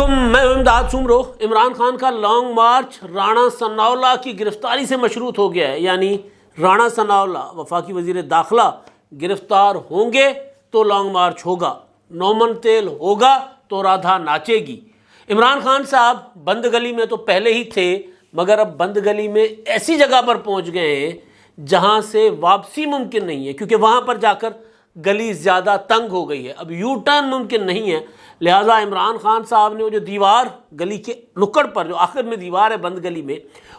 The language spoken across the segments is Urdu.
علیکم، میں امداد سمرو۔ عمران خان کا لانگ مارچ رانا ثناءاللہ کی گرفتاری سے مشروط ہو گیا ہے، یعنی رانا ثناءاللہ وفاقی وزیر داخلہ گرفتار ہوں گے تو لانگ مارچ ہوگا، نومن تیل ہوگا تو رادھا ناچے گی۔ عمران خان صاحب بند گلی میں تو پہلے ہی تھے، مگر اب بند گلی میں ایسی جگہ پر پہنچ گئے ہیں جہاں سے واپسی ممکن نہیں ہے، کیونکہ وہاں پر جا کر گلی زیادہ تنگ ہو گئی ہے، اب یو ٹرن ممکن نہیں ہے۔ لہٰذا عمران خان صاحب نے وہ جو دیوار گلی کے نکڑ پر جو آخر میں دیوار ہے بند گلی میں،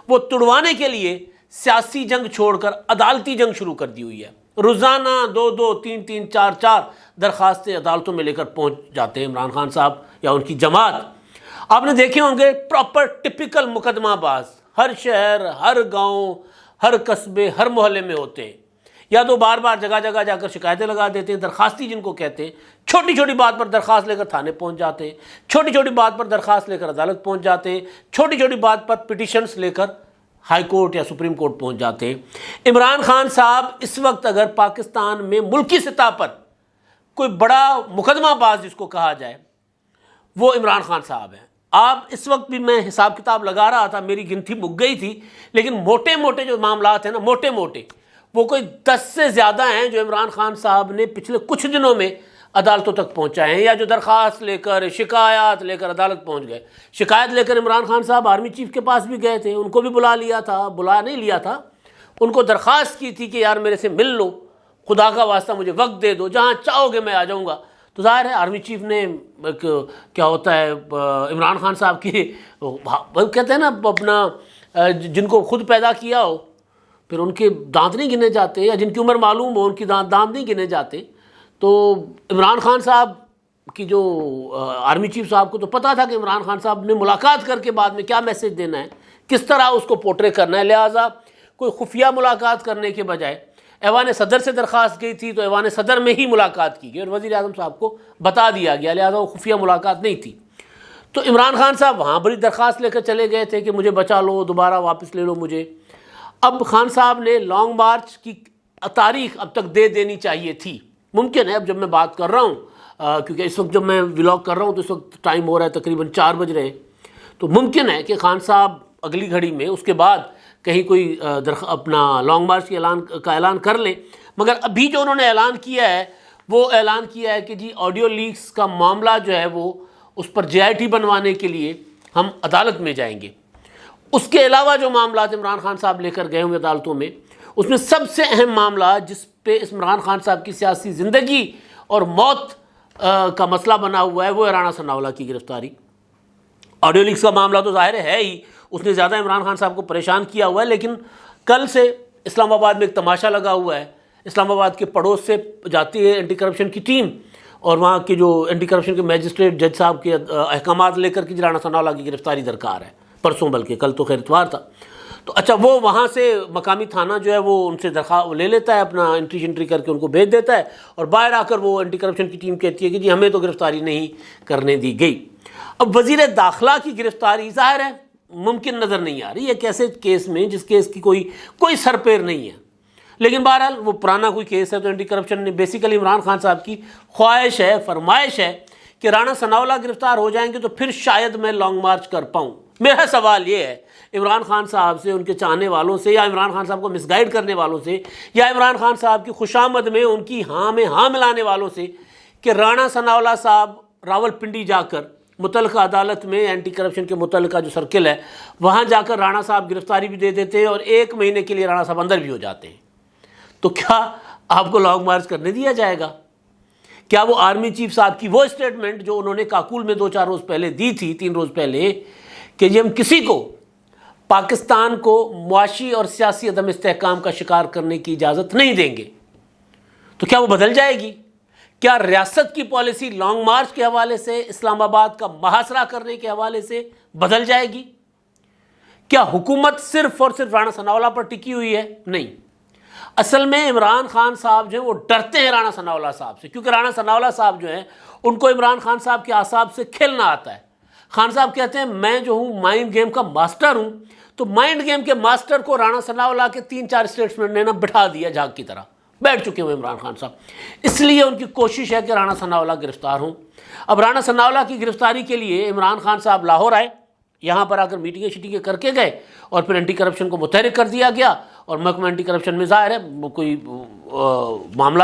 وہ توڑوانے کے لیے سیاسی جنگ چھوڑ کر عدالتی جنگ شروع کر دی ہوئی ہے۔ روزانہ 2 3 4 درخواستیں عدالتوں میں لے کر پہنچ جاتے ہیں عمران خان صاحب یا ان کی جماعت۔ آپ نے دیکھے ہوں گے پراپر ٹپیکل مقدمہ باز ہر شہر، ہر گاؤں، ہر قصبے، ہر محلے میں ہوتے ہیں، یا تو بار بار جگہ جگہ جا کر شکایتیں لگا دیتے ہیں، درخواستی جن کو کہتے ہیں، چھوٹی چھوٹی بات پر درخواست لے کر تھانے پہنچ جاتے ہیں، چھوٹی چھوٹی بات پر درخواست لے کر عدالت پہنچ جاتے ہیں، چھوٹی چھوٹی بات پر پٹیشنز لے کر ہائی کورٹ یا سپریم کورٹ پہنچ جاتے ہیں۔ عمران خان صاحب اس وقت اگر پاکستان میں ملکی سطح پر کوئی بڑا مقدمہ باز جس کو کہا جائے وہ عمران خان صاحب ہیں۔ آپ اس وقت بھی میں حساب کتاب لگا رہا تھا، میری گنتی مک گئی تھی، لیکن موٹے موٹے جو معاملات ہیں نا، موٹے موٹے وہ کوئی 10 سے زیادہ ہیں جو عمران خان صاحب نے پچھلے کچھ دنوں میں عدالتوں تک پہنچائے ہیں، یا جو درخواست لے کر شکایات لے کر عدالت پہنچ گئے۔ شکایت لے کر عمران خان صاحب آرمی چیف کے پاس بھی گئے تھے، ان کو بھی بلا نہیں لیا تھا، ان کو درخواست کی تھی کہ یار میرے سے مل لو، خدا کا واسطہ مجھے وقت دے دو، جہاں چاہو گے میں آ جاؤں گا۔ تو ظاہر ہے آرمی چیف نے کیا ہوتا ہے عمران خان صاحب کی کہتے ہیں نا اپنا جن کو خود پیدا کیا ہو پھر ان کے دانت نہیں گنے جاتے، یا جن کی عمر معلوم ہو ان کی دانت نہیں گنے جاتے۔ تو عمران خان صاحب کی جو آرمی چیف صاحب کو تو پتہ تھا کہ عمران خان صاحب نے ملاقات کر کے بعد میں کیا میسج دینا ہے، کس طرح اس کو پورٹرے کرنا ہے، لہٰذا کوئی خفیہ ملاقات کرنے کے بجائے ایوان صدر سے درخواست گئی تھی تو ایوان صدر میں ہی ملاقات کی گئی اور وزیر اعظم صاحب کو بتا دیا گیا، لہٰذا وہ خفیہ ملاقات نہیں تھی۔ تو عمران خان صاحب وہاں بڑی درخواست لے کر چلے گئے تھے کہ مجھے بچا لو، دوبارہ واپس لے لو مجھے۔ اب خان صاحب نے لانگ مارچ کی تاریخ اب تک دے دینی چاہیے تھی، ممکن ہے اب جب میں بات کر رہا ہوں کیونکہ اس وقت جب میں ولاگ کر رہا ہوں تو اس وقت ٹائم ہو رہا ہے تقریباً 4 بج رہے ہیں، تو ممکن ہے کہ خان صاحب اگلی گھڑی میں اس کے بعد کہیں کوئی اپنا لانگ مارچ کا اعلان کر لیں، مگر ابھی جو انہوں نے اعلان کیا ہے وہ اعلان کیا ہے کہ جی آڈیو لیکس کا معاملہ جو ہے وہ اس پر JIT بنوانے کے لیے ہم عدالت میں جائیں گے۔ اس کے علاوہ جو معاملات عمران خان صاحب لے کر گئے ہوئے عدالتوں میں، اس میں سب سے اہم معاملہ جس پہ عمران خان صاحب کی سیاسی زندگی اور موت کا مسئلہ بنا ہوا ہے وہ ہے رانا ثناءاللہ کی گرفتاری۔ آڈیو لیکس کا معاملہ تو ظاہر ہے ہی، اس نے زیادہ عمران خان صاحب کو پریشان کیا ہوا ہے، لیکن کل سے اسلام آباد میں ایک تماشا لگا ہوا ہے۔ اسلام آباد کے پڑوس سے جاتی ہے اینٹی کرپشن کی ٹیم اور وہاں کے جو اینٹی کرپشن کے میجسٹریٹ جج صاحب کے احکامات لے کر کہ رانا ثناءاللہ کی گرفتاری درکار ہے، پرسوں بلکہ کل تو خیر اتوار تھا۔ تو اچھا وہ وہاں سے مقامی تھانہ جو ہے وہ ان سے درخواست لے لیتا ہے، اپنا انٹری کر کے ان کو بھیج دیتا ہے، اور باہر آ کر وہ اینٹی کرپشن کی ٹیم کہتی ہے کہ جی ہمیں تو گرفتاری نہیں کرنے دی گئی۔ اب وزیر داخلہ کی گرفتاری ظاہر ہے ممکن نظر نہیں آ رہی ہے ایسے کیس میں جس کیس کی کوئی سر پیر نہیں ہے، لیکن بہرحال وہ پرانا کوئی کیس ہے تو اینٹی کرپشن نے بیسیکلی عمران خان صاحب کی خواہش ہے، فرمائش ہے کہ رانا ثناءاللہ گرفتار ہو جائیں گے تو پھر شاید میں لانگ مارچ کر پاؤں۔ میرا سوال یہ ہے عمران خان صاحب سے، ان کے چاہنے والوں سے، یا عمران خان صاحب کو مس گائیڈ کرنے والوں سے، یا عمران خان صاحب کی خوشامد میں ان کی ہاں میں ہاں ملانے والوں سے، کہ رانا ثناءاللہ صاحب راول پنڈی جا کر متعلقہ عدالت میں اینٹی کرپشن کے متعلقہ جو سرکل ہے وہاں جا کر رانا صاحب گرفتاری بھی دے دیتے ہیں اور 1 مہینے کے لیے رانا صاحب اندر بھی ہو جاتے ہیں، تو کیا آپ کو لانگ مارچ کرنے دیا جائے گا؟ کیا وہ آرمی چیف صاحب کی وہ اسٹیٹمنٹ جو انہوں نے کاکول میں 2-4 روز پہلے دی تھی، 3 روز پہلے، کہ جی ہم کسی کو پاکستان کو معاشی اور سیاسی عدم استحکام کا شکار کرنے کی اجازت نہیں دیں گے، تو کیا وہ بدل جائے گی؟ کیا ریاست کی پالیسی لانگ مارچ کے حوالے سے، اسلام آباد کا محاصرہ کرنے کے حوالے سے بدل جائے گی؟ کیا حکومت صرف اور صرف رانا ثناءاللہ پر ٹکی ہوئی ہے؟ نہیں، اصل میں عمران خان صاحب جو ہیں وہ ڈرتے ہیں رانا ثناءاللہ صاحب سے، کیونکہ رانا ثناءاللہ صاحب جو ہیں ان کو عمران خان صاحب کے اعصاب سے کھیلنا آتا ہے۔ خان صاحب کہتے ہیں میں جو ہوں مائنڈ گیم کا ماسٹر ہوں، تو مائنڈ گیم کے ماسٹر کو رانا ثناءاللہ کے 3-4 اسٹیٹمنٹ نے نا بٹھا دیا جھاگ کی طرح، بیٹھ چکے ہوئے عمران خان صاحب. اس لیے ان کی کوشش ہے کہ رانا ثناء اللہ گرفتار ہوں. اب رانا ثناء اللہ کی گرفتاری کے لیے عمران خان صاحب لاہور آئے, یہاں پر آ کر میٹنگیں شیٹنگیں کر کے گئے, اور پھر اینٹی کرپشن کو متحرک کر دیا گیا. اور محکمہ اینٹی کرپشن میں ظاہر ہے کوئی معاملہ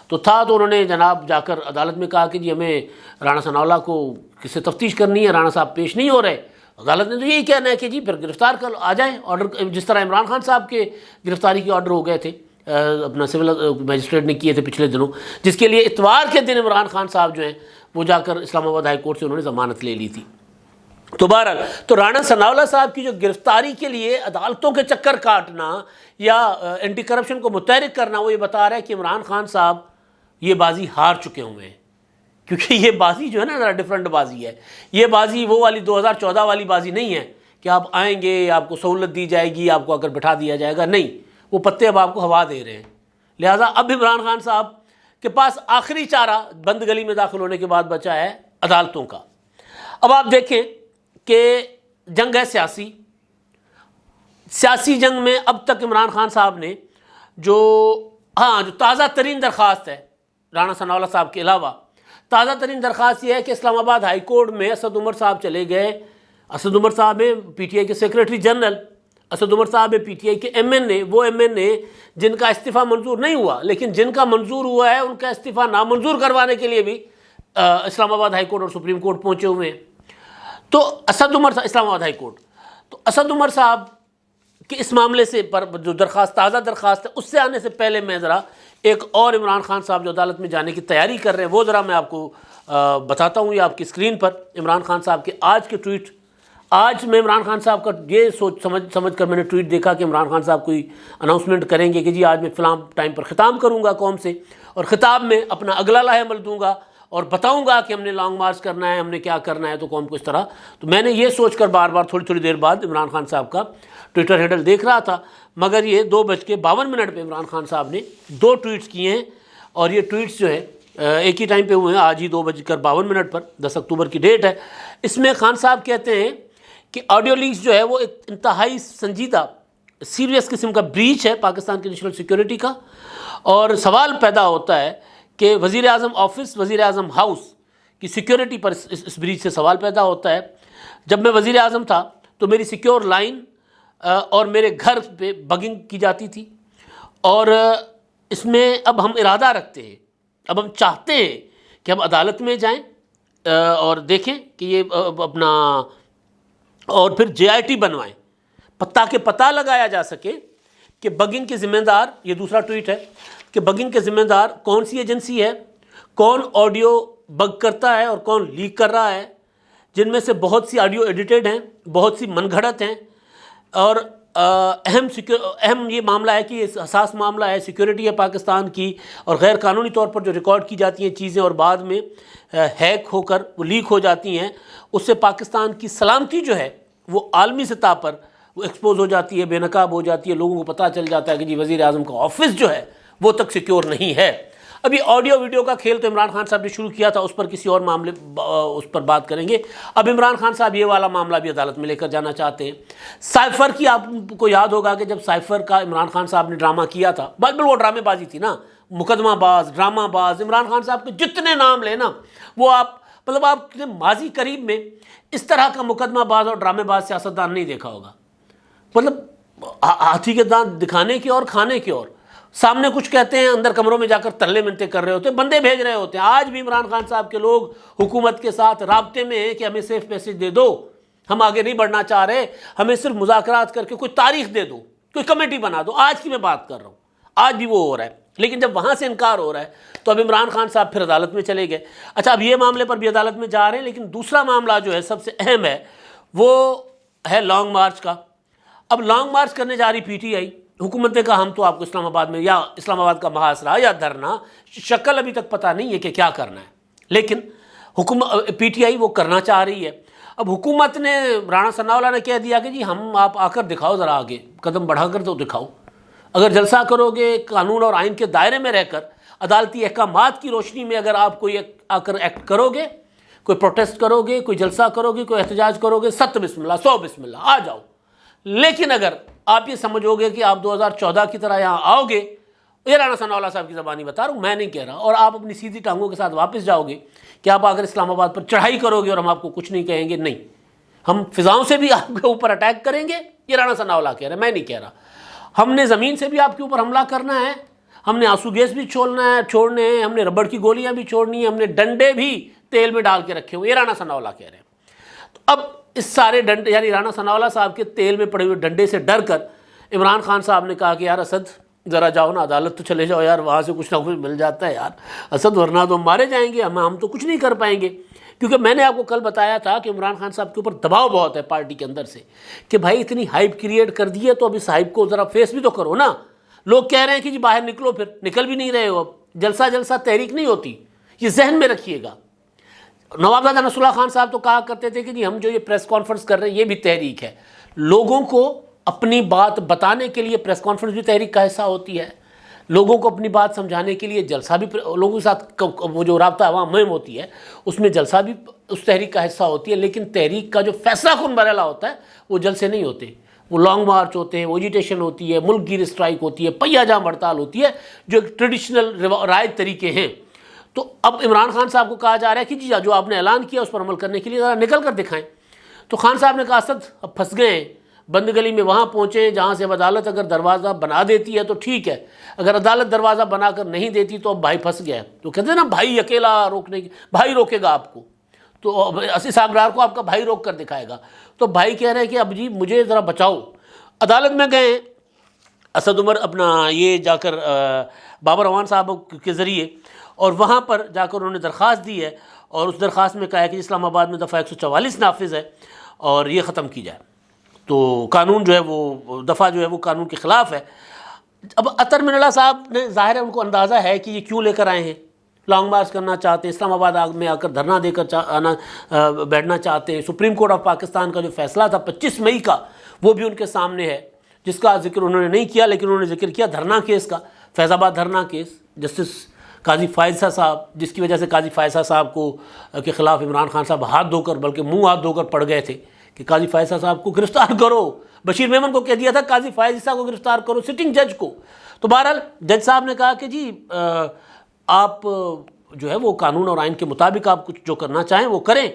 تو تھا, تو انہوں نے جناب جا کر عدالت میں کہا کہ جی ہمیں رانا ثناء اللہ کو کس سے تفتیش کرنی ہے, رانا صاحب پیش نہیں ہو رہے. عدالت نے تو یہی کہنا ہے کہ جی پھر گرفتار کر آ جائیں آرڈر, جس طرح عمران خان صاحب کے گرفتاری کے آرڈر ہو گئے تھے اپنا سول مجسٹریٹ نے کیے تھے پچھلے دنوں, جس کے لیے اتوار کے دن عمران خان صاحب جو ہیں وہ جا کر اسلام آباد ہائی کورٹ سے انہوں نے ضمانت لے لی تھی. تو بہرحال تو رانا ثناء اللہ صاحب کی جو گرفتاری کے لیے عدالتوں کے چکر کاٹنا یا اینٹی کرپشن کو متحرک کرنا, وہ یہ بتا رہا ہے کہ عمران خان صاحب یہ بازی ہار چکے ہوئے ہیں. کیونکہ یہ بازی جو ہے نا ذرا ڈفرینٹ بازی ہے. یہ بازی وہ والی 2014 والی بازی نہیں ہے کہ آپ آئیں گے, آپ کو سہولت دی جائے گی, آپ کو اگر بٹھا دیا جائے گا. نہیں, وہ پتے اب آپ کو ہوا دے رہے ہیں. لہٰذا اب عمران خان صاحب کے پاس آخری چارہ بند گلی میں داخل ہونے کے بعد بچا ہے عدالتوں کا. اب آپ دیکھیں کہ جنگ ہے سیاسی جنگ میں اب تک عمران خان صاحب نے جو تازہ ترین درخواست ہے رانا ثناء اللہ صاحب کے علاوہ, تازہ ترین درخواست یہ ہے کہ اسلام آباد ہائی کورٹ میں اسد عمر صاحب چلے گئے. اسد عمر صاحب ہیں پی ٹی آئی کے سیکریٹری جنرل, اسد عمر صاحب ہیں پی ٹی آئی کے ایم این اے, وہ ایم این اے جن کا استعفیٰ منظور نہیں ہوا, لیکن جن کا منظور ہوا ہے ان کا استعفیٰ نامنظور کروانے کے لیے بھی اسلام آباد ہائی کورٹ اور سپریم کورٹ پہنچے ہوئے ہیں. تو اسد عمر صاحب اسلام آباد ہائی کورٹ, تو اسد عمر صاحب کہ اس معاملے سے پر جو درخواست تازہ درخواست ہے اس سے آنے سے پہلے میں ذرا ایک اور عمران خان صاحب جو عدالت میں جانے کی تیاری کر رہے ہیں وہ ذرا میں آپ کو بتاتا ہوں. یہ آپ کی اسکرین پر عمران خان صاحب کے آج کے ٹویٹ. آج میں عمران خان صاحب کا یہ سمجھ کر میں نے ٹویٹ دیکھا کہ عمران خان صاحب کوئی اناؤنسمنٹ کریں گے کہ جی آج میں فلاں ٹائم پر خطاب کروں گا قوم سے, اور خطاب میں اپنا اگلا لاہ عمل دوں گا اور بتاؤں گا کہ ہم نے لانگ مارچ کرنا ہے, ہم نے کیا کرنا ہے تو قوم کو اس طرح. تو میں نے یہ سوچ کر بار بار تھوڑی دیر بعد عمران خان صاحب کا ٹویٹر ہینڈل دیکھ رہا تھا, مگر یہ 2:52 پہ عمران خان صاحب نے 2 ٹویٹس کیے ہیں, اور یہ ٹویٹس جو ہے ایک ہی ٹائم پہ ہوئے ہیں, آج ہی 2:52 پر 10 اکتوبر کی ڈیٹ ہے. اس میں خان صاحب کہتے ہیں کہ آڈیو لیکس جو ہے وہ ایک انتہائی سنجیدہ سیریس قسم کا بریچ ہے پاکستان کی نیشنل سیکیورٹی کا, اور سوال پیدا ہوتا ہے کہ وزیر اعظم آفس, وزیر اعظم ہاؤس کی سیکیورٹی پر اس بریچ سے سوال پیدا ہوتا ہے. جب میں وزیر اعظم تھا تو میری سیکیور لائن اور میرے گھر پہ بگنگ کی جاتی تھی, اور اس میں اب ہم ارادہ رکھتے ہیں, اب ہم چاہتے ہیں کہ ہم عدالت میں جائیں اور دیکھیں کہ یہ اپنا, اور پھر JIT بنوائیں تاکہ پتہ لگایا جا سکے کہ بگنگ کے ذمہ دار, یہ دوسرا ٹویٹ ہے, کہ بگنگ کے ذمہ دار کون سی ایجنسی ہے, کون آڈیو بگ کرتا ہے اور کون لیک کر رہا ہے, جن میں سے بہت سی آڈیو ایڈیٹڈ ہیں, بہت سی من گھڑت ہیں, اور اہم یہ معاملہ ہے کہ یہ حساس معاملہ ہے, سیکیورٹی ہے پاکستان کی, اور غیر قانونی طور پر جو ریکارڈ کی جاتی ہیں چیزیں اور بعد میں ہیک ہو کر وہ لیک ہو جاتی ہیں, اس سے پاکستان کی سلامتی جو ہے وہ عالمی سطح پر وہ ایکسپوز ہو جاتی ہے, بے نقاب ہو جاتی ہے. لوگوں کو پتہ چل جاتا ہے کہ جی وزیر اعظم کا آفس جو ہے وہ تک سیکیور نہیں ہے. ابھی آڈیو ویڈیو کا کھیل تو عمران خان صاحب نے شروع کیا تھا, اس پر کسی اور معاملے اس پر بات کریں گے. اب عمران خان صاحب یہ والا معاملہ بھی عدالت میں لے کر جانا چاہتے ہیں. سائفر کی آپ کو یاد ہوگا کہ جب سائفر کا عمران خان صاحب نے ڈرامہ کیا تھا, بالکل وہ ڈرامے بازی تھی نا, مقدمہ باز, ڈرامہ باز, عمران خان صاحب کے جتنے نام لیں نا وہ آپ نے ماضی قریب میں اس طرح کا مقدمہ باز اور ڈرامے باز سیاستدان نہیں دیکھا ہوگا. ہاتھی کے دانت دکھانے کے اور کھانے کے, اور سامنے کچھ کہتے ہیں, اندر کمروں میں جا کر تلے منتے کر رہے ہوتے ہیں, بندے بھیج رہے ہوتے ہیں. آج بھی عمران خان صاحب کے لوگ حکومت کے ساتھ رابطے میں ہیں کہ ہمیں سیف میسج دے دو, ہم آگے نہیں بڑھنا چاہ رہے, ہمیں صرف مذاکرات کر کے کوئی تاریخ دے دو, کوئی کمیٹی بنا دو. آج کی میں بات کر رہا ہوں, آج بھی وہ ہو رہا ہے. لیکن جب وہاں سے انکار ہو رہا ہے تو اب عمران خان صاحب پھر عدالت میں چلے گئے. اچھا, اب یہ معاملے پر بھی عدالت میں جا رہے ہیں, لیکن دوسرا معاملہ جو ہے سب سے اہم ہے وہ ہے لانگ مارچ کا. اب لانگ مارچ کرنے جا رہی PTI, حکومت نے کہا ہم تو آپ کو اسلام آباد میں یا اسلام آباد کا محاصرہ یا دھرنا, شکل ابھی تک پتہ نہیں ہے کہ کیا کرنا ہے, لیکن PTI وہ کرنا چاہ رہی ہے. اب حکومت نے, رانا ثناء اللہ نے کہہ دیا کہ جی ہم آپ آ کر دکھاؤ, ذرا آگے قدم بڑھا کر تو دکھاؤ. اگر جلسہ کرو گے قانون اور آئین کے دائرے میں رہ کر, عدالتی احکامات کی روشنی میں اگر آپ کوئی آ کر ایکٹ کرو گے, کوئی پروٹیسٹ کرو گے, کوئی جلسہ کرو گے, کوئی احتجاج کرو گے, 7 بسم اللہ 100 بسم اللہ آ جاؤ. لیکن اگر آپ یہ سمجھو گے کہ آپ 2014 کی طرح یہاں آؤ گے یہ رانا ثناء اللہ صاحب کی زبانی بتا رہا ہوں، میں نہیں کہہ رہا، اور آپ اپنی سیدھی ٹانگوں کے ساتھ واپس جاؤ گے کہ آپ اگر اسلام آباد پر چڑھائی کرو گے اور ہم آپ کو کچھ نہیں کہیں گے، نہیں، ہم فضاؤں سے بھی آپ کے اوپر اٹیک کریں گے، یہ رانا ثناء اللہ کہہ رہے ہیں، میں نہیں کہہ رہا۔ ہم نے زمین سے بھی آپ کے اوپر حملہ کرنا ہے، ہم نے آنسو گیس بھی چھوڑنے ہیں، ہم نے ربڑ کی گولیاں بھی چھوڑنی ہیں، ہم نے ڈنڈے بھی تیل میں ڈال کے رکھے ہوئے، یہ رانا ثناء اللہ کہہ رہے ہیں۔ تو اب اس سارے ڈنڈے، یعنی رانا ثناء اللہ صاحب کے تیل میں پڑے ہوئے ڈنڈے سے ڈر کر عمران خان صاحب نے کہا کہ یار اسد ذرا جاؤ نا عدالت تو چلے جاؤ یار، وہاں سے کچھ نہ کچھ مل جاتا ہے یار اسد، ورنہ تو ہم مارے جائیں گے، ہم تو کچھ نہیں کر پائیں گے۔ کیونکہ میں نے آپ کو کل بتایا تھا کہ عمران خان صاحب کے اوپر دباؤ بہت ہے پارٹی کے اندر سے کہ بھائی اتنی ہائپ کریٹ کر دی ہے تو اب اس ہائپ کو ذرا فیس بھی تو کرو نا۔ لوگ کہہ رہے ہیں کہ جی باہر نکلو، پھر نکل بھی نہیں رہے ہو، اب جلسہ تحریک نہیں ہوتی، یہ ذہن میں رکھیے گا۔ نوابزادہ نصر اللہ خان صاحب تو کہا کرتے تھے کہ جی ہم جو یہ پریس کانفرنس کر رہے ہیں یہ بھی تحریک ہے۔ لوگوں کو اپنی بات بتانے کے لیے پریس کانفرنس بھی تحریک کا حصہ ہوتی ہے، لوگوں کو اپنی بات سمجھانے کے لیے جلسہ بھی، لوگوں کے ساتھ وہ جو رابطہ عوام مہم ہوتی ہے اس میں جلسہ بھی اس تحریک کا حصہ ہوتی ہے، لیکن تحریک کا جو فیصلہ کن مرحلہ ہوتا ہے وہ جلسے نہیں ہوتے، وہ لانگ مارچ ہوتے ہیں، ایجیٹیشن ہوتی ہے، ملک گیر اسٹرائک ہوتی ہے، پہیہ جام ہڑتال ہوتی ہے، جو ایک ٹریڈیشنل رائج طریقے ہیں۔ تو اب عمران خان صاحب کو کہا جا رہا ہے کہ جی جو آپ نے اعلان کیا اس پر عمل کرنے کے لیے ذرا نکل کر دکھائیں۔ تو خان صاحب نے کہا اسد اب پھنس گئے ہیں، بند گلی میں وہاں پہنچے جہاں سے اب عدالت اگر دروازہ بنا دیتی ہے تو ٹھیک ہے، اگر عدالت دروازہ بنا کر نہیں دیتی تو اب بھائی پھنس گیا ہے۔ تو کہتے ہیں نا بھائی اکیلا روکنے کی، بھائی روکے گا آپ کو، تو اسحاق ڈار کو آپ کا بھائی روک کر دکھائے گا۔ تو بھائی کہہ رہے ہیں کہ اب جی مجھے ذرا بچاؤ۔ عدالت میں گئے اسد عمر اپنا یہ جا کر بابر اعوان صاحب کے ذریعے، اور وہاں پر جا کر انہوں نے درخواست دی ہے، اور اس درخواست میں کہا ہے کہ اسلام آباد میں دفعہ 144 نافذ ہے اور یہ ختم کی جائے۔ تو قانون جو ہے وہ دفعہ جو ہے وہ قانون کے خلاف ہے۔ اب اطہر من اللہ صاحب نے ظاہر ہے ان کو اندازہ ہے کہ یہ کیوں لے کر آئے ہیں، لانگ مارچ کرنا چاہتے ہیں، اسلام آباد میں آ کر دھرنا دے کر بیٹھنا چاہتے ہیں۔ سپریم کورٹ آف پاکستان کا جو فیصلہ تھا 25 مئی کا وہ بھی ان کے سامنے ہے، جس کا ذکر انہوں نے نہیں کیا، لیکن انہوں نے ذکر کیا دھرنا کیس کا، فیض آباد دھرنا کیس، جسٹس قاضی فائزہ صاحب، جس کی وجہ سے قاضی فائزہ صاحب کو کے خلاف عمران خان صاحب ہاتھ دھو کر، بلکہ منہ ہاتھ دھو کر پڑ گئے تھے کہ قاضی فائزہ صاحب کو گرفتار کرو۔ بشیر میمن کو کہہ دیا تھا قاضی فائزہ کو گرفتار کرو، سٹنگ جج کو۔ تو بہرحال جج صاحب نے کہا کہ جی آپ جو ہے وہ قانون اور آئین کے مطابق آپ کچھ جو کرنا چاہیں وہ کریں،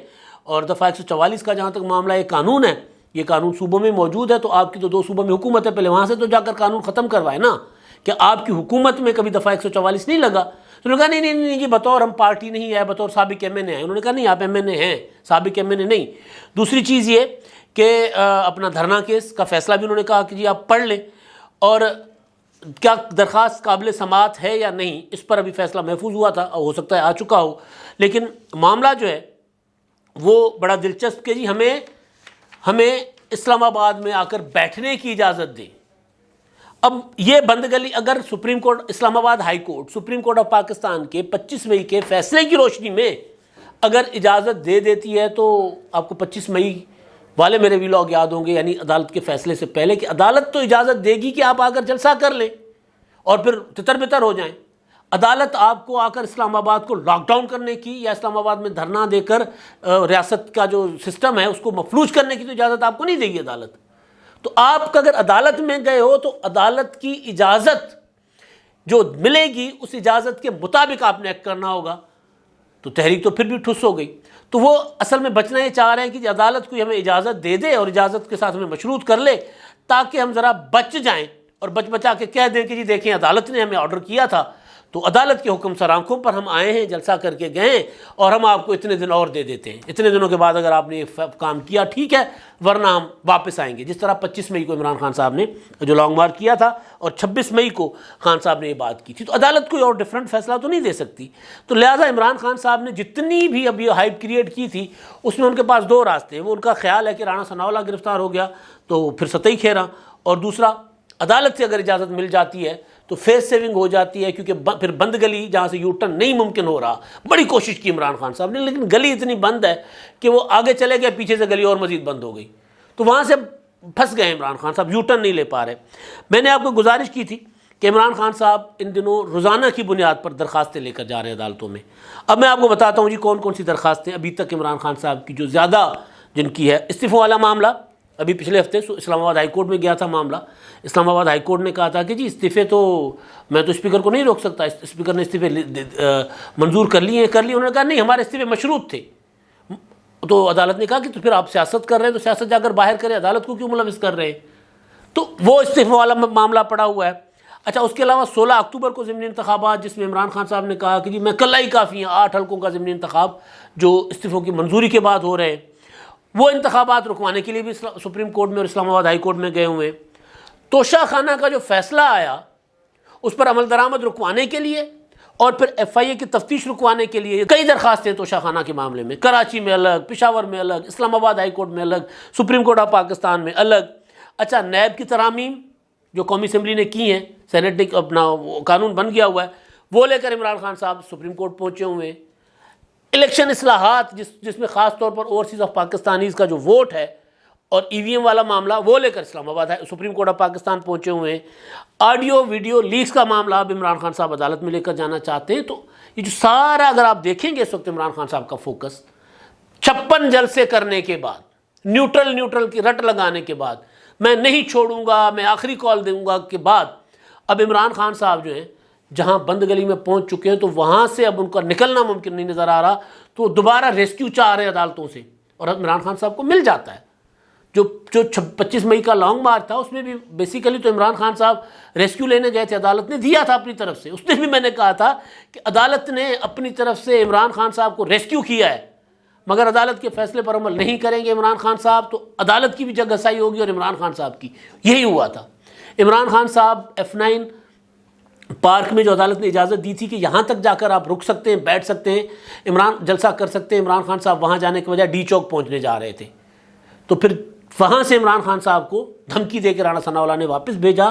اور دفعہ 144 کا جہاں تک معاملہ یہ قانون ہے، یہ قانون صوبوں میں موجود ہے، تو آپ کی تو 2 صوبوں میں حکومت ہے، پہلے وہاں سے تو جا کر قانون ختم کروائے نا، کہ آپ کی حکومت میں کبھی دفعہ 144 نہیں لگا۔ تو انہوں نے کہا نہیں جی بطور ہم پارٹی نہیں ہے، بطور سابق ایم این اے ہیں۔ انہوں نے کہا نہیں آپ ایم این اے ہیں، سابق ایم این اے نہیں۔ دوسری چیز یہ کہ اپنا دھرنا کیس کا فیصلہ بھی انہوں نے کہا کہ جی آپ پڑھ لیں، اور کیا درخواست قابل سماعت ہے یا نہیں اس پر ابھی فیصلہ محفوظ ہوا تھا، ہو سکتا ہے آ چکا ہو، لیکن معاملہ جو ہے وہ بڑا دلچسپ کہ جی ہمیں اسلام آباد میں آ کر بیٹھنے کی اجازت دیں۔ اب یہ بند گلی اگر سپریم کورٹ، اسلام آباد high court, supreme court of Pakistan کے 25 مئی کے فیصلے کی روشنی میں اگر اجازت دے دیتی ہے، تو آپ کو 25 مئی والے میرے ویلاگ یاد ہوں گے، یعنی عدالت کے فیصلے سے پہلے، کہ عدالت تو اجازت دے گی کہ آپ آ کر جلسہ کر لیں اور پھر تتر بتر ہو جائیں۔ عدالت آپ کو آ کر اسلام آباد کو لاک ڈاؤن کرنے کی یا اسلام آباد میں دھرنا دے کر ریاست کا جو سسٹم ہے اس کو مفلوج کرنے کی تو اجازت آپ کو نہیں دے گی عدالت۔ تو آپ اگر عدالت میں گئے ہو تو عدالت کی اجازت جو ملے گی اس اجازت کے مطابق آپ نے ایکٹ کرنا ہوگا۔ تو تحریک تو پھر بھی ٹھس ہو گئی۔ تو وہ اصل میں بچنا یہ چاہ رہے ہیں کہ عدالت کو ہمیں اجازت دے دے اور اجازت کے ساتھ ہمیں مشروط کر لے، تاکہ ہم ذرا بچ جائیں اور بچا کے کہہ دیں کہ جی دیکھیں عدالت نے ہمیں آرڈر کیا تھا، تو عدالت کے حکم سر آنکھوں پر ہم آئے ہیں، جلسہ کر کے گئے ہیں، اور ہم آپ کو اتنے دن اور دے دیتے ہیں، اتنے دنوں کے بعد اگر آپ نے یہ کام کیا ٹھیک ہے، ورنہ ہم واپس آئیں گے۔ جس طرح 25 مئی کو عمران خان صاحب نے جو لانگ مارچ کیا تھا اور 26 مئی کو خان صاحب نے یہ بات کی تھی، تو عدالت کوئی اور ڈیفرنٹ فیصلہ تو نہیں دے سکتی۔ تو لہٰذا عمران خان صاحب نے جتنی بھی اب یہ ہائپ کریٹ کی تھی اس میں ان کے پاس 2 راستے ہیں۔ وہ ان کا خیال ہے کہ رانا ثناء اللہ گرفتار ہو گیا تو پھر سطحی کھیرا، اور دوسرا عدالت سے اگر اجازت مل جاتی ہے تو فیس سیونگ ہو جاتی ہے، کیونکہ پھر بند گلی جہاں سے یو ٹرن نہیں ممکن ہو رہا۔ بڑی کوشش کی عمران خان صاحب نے، لیکن گلی اتنی بند ہے کہ وہ آگے چلے گئے، پیچھے سے گلی اور مزید بند ہو گئی، تو وہاں سے پھنس گئے عمران خان صاحب، یو ٹرن نہیں لے پا رہے۔ میں نے آپ کو گزارش کی تھی کہ عمران خان صاحب ان دنوں روزانہ کی بنیاد پر درخواستیں لے کر جا رہے ہیں عدالتوں میں۔ اب میں آپ کو بتاتا ہوں جی کون کون سی درخواستیں ابھی تک عمران خان صاحب کی جو زیادہ جن کی ہے۔ استعفے والا معاملہ ابھی پچھلے ہفتے اسلام آباد ہائی کورٹ میں گیا تھا معاملہ. اسلام آباد ہائی کورٹ نے کہا تھا کہ جی استعفے تو میں تو اسپیکر کو نہیں روک سکتا, اسپیکر نے استعفے منظور کر لیے. انہوں نے کہا نہیں ہمارے استعفے مشروط تھے. تو عدالت نے کہا کہ تو پھر آپ سیاست کر رہے ہیں تو سیاست جا کر باہر کریں, عدالت کو کیوں ملوث کر رہے ہیں. تو وہ استعفے والا معاملہ پڑا ہوا ہے. اچھا اس کے علاوہ 16 اکتوبر کو ضمنی انتخابات, جس میں عمران خان صاحب نے کہا کہ جی میں کل ہی کافی ہیں 8 حلقوں کا ضمنی انتخاب جو استعفوں کی منظوری کے بعد ہو رہے ہیں, وہ انتخابات رکوانے کے لیے بھی سپریم کورٹ میں اور اسلام آباد ہائی کورٹ میں گئے ہوئے ہیں. توشہ خانہ کا جو فیصلہ آیا اس پر عمل درآمد رکوانے کے لیے اور پھر ایف آئی اے کی تفتیش رکوانے کے لیے کئی درخواستیں توشہ خانہ کے معاملے میں, کراچی میں الگ, پشاور میں الگ, اسلام آباد ہائی کورٹ میں الگ, سپریم کورٹ آف پاکستان میں الگ. اچھا نیب کی ترامیم جو قومی اسمبلی نے کی ہیں, سینٹ نے اپنا قانون بن گیا ہوا ہے, وہ لے کر عمران خان صاحب سپریم کورٹ پہنچے ہوئے ہیں. الیکشن اصلاحات جس میں خاص طور پر اوورسیز آف پاکستانیز کا جو ووٹ ہے اور ای وی ایم والا معاملہ, وہ لے کر اسلام آباد سپریم کورٹ آف پاکستان پہنچے ہوئے ہیں. آڈیو ویڈیو لیکس کا معاملہ اب عمران خان صاحب عدالت میں لے کر جانا چاہتے ہیں. تو یہ جو سارا اگر آپ دیکھیں گے اس وقت عمران خان صاحب کا فوکس 56 جلسے کرنے کے بعد, نیوٹرل کی رٹ لگانے کے بعد, میں نہیں چھوڑوں گا, میں آخری کال دوں گا کے بعد, اب عمران خان صاحب جو ہیں جہاں بند گلی میں پہنچ چکے ہیں تو وہاں سے اب ان کا نکلنا ممکن نہیں نظر آ رہا. تو وہ دوبارہ ریسکیو چاہ رہے ہیں عدالتوں سے, اور اب عمران خان صاحب کو مل جاتا ہے. جو 25 مئی کا لانگ مارچ تھا اس میں بھی بیسیکلی تو عمران خان صاحب ریسکیو لینے گئے تھے, عدالت نے دیا تھا اپنی طرف سے. اس نے بھی میں نے کہا تھا کہ عدالت نے اپنی طرف سے عمران خان صاحب کو ریسکیو کیا ہے, مگر عدالت کے فیصلے پر عمل نہیں کریں گے عمران خان صاحب تو عدالت کی بھی جگ ہسائی ہوگی اور عمران خان صاحب کی. یہی ہوا تھا. عمران خان صاحب F9 پارک میں جو عدالت نے اجازت دی تھی کہ یہاں تک جا کر آپ رک سکتے ہیں, بیٹھ سکتے ہیں, جلسہ کر سکتے ہیں, عمران خان صاحب وہاں جانے کے بجائے ڈی چوک پہنچنے جا رہے تھے. تو پھر وہاں سے عمران خان صاحب کو دھمکی دے کے رانا ثناء اللہ نے واپس بھیجا,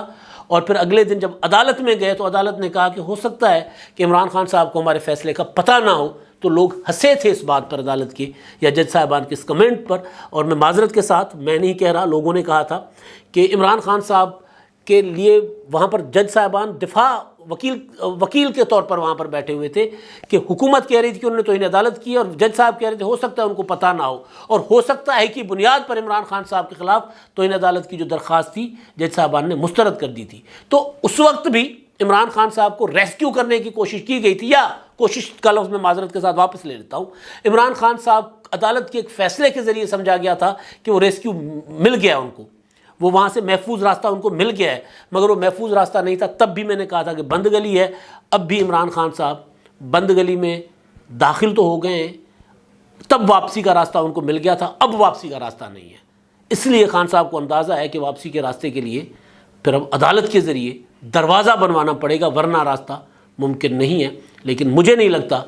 اور پھر اگلے دن جب عدالت میں گئے تو عدالت نے کہا کہ ہو سکتا ہے کہ عمران خان صاحب کو ہمارے فیصلے کا پتہ نہ ہو. تو لوگ ہنسے تھے اس بات پر عدالت کے یا جج صاحبان کے اس کمنٹ پر, اور میں معذرت کے ساتھ, میں نہیں کہہ رہا, لوگوں نے کہا تھا کہ عمران خان صاحب کے لیے وہاں پر جج صاحبان دفاع وکیل کے طور پر وہاں پر بیٹھے ہوئے تھے کہ حکومت کہہ رہی تھی کہ انہوں نے توہین عدالت کی, اور جج صاحب کہہ رہے تھے ہو سکتا ہے ان کو پتہ نہ ہو, اور ہو سکتا ہے کہ بنیاد پر عمران خان صاحب کے خلاف توہین عدالت کی جو درخواست تھی جج صاحبان نے مسترد کر دی تھی. تو اس وقت بھی عمران خان صاحب کو ریسکیو کرنے کی کوشش کی گئی تھی, یا کوشش کا لفظ میں معذرت کے ساتھ واپس لے لیتا ہوں. عمران خان صاحب عدالت کے ایک فیصلے کے ذریعے سمجھا گیا تھا کہ وہ ریسکیو مل گیا ان کو, وہ وہاں سے محفوظ راستہ ان کو مل گیا ہے, مگر وہ محفوظ راستہ نہیں تھا. تب بھی میں نے کہا تھا کہ بند گلی ہے. اب بھی عمران خان صاحب بند گلی میں داخل تو ہو گئے ہیں, تب واپسی کا راستہ ان کو مل گیا تھا, اب واپسی کا راستہ نہیں ہے. اس لیے خان صاحب کو اندازہ ہے کہ واپسی کے راستے کے لیے پھر اب عدالت کے ذریعے دروازہ بنوانا پڑے گا, ورنہ راستہ ممکن نہیں ہے. لیکن مجھے نہیں لگتا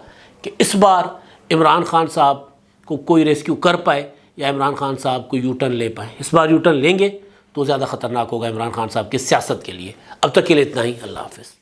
کہ اس بار عمران خان صاحب کو کوئی ریسکیو کر پائے یا عمران خان صاحب کو یو ٹرن لے پائے. اس بار یو ٹرن لیں گے تو زیادہ خطرناک ہوگا عمران خان صاحب کی سیاست کے لیے. اب تک کے لیے اتنا ہی. اللہ حافظ.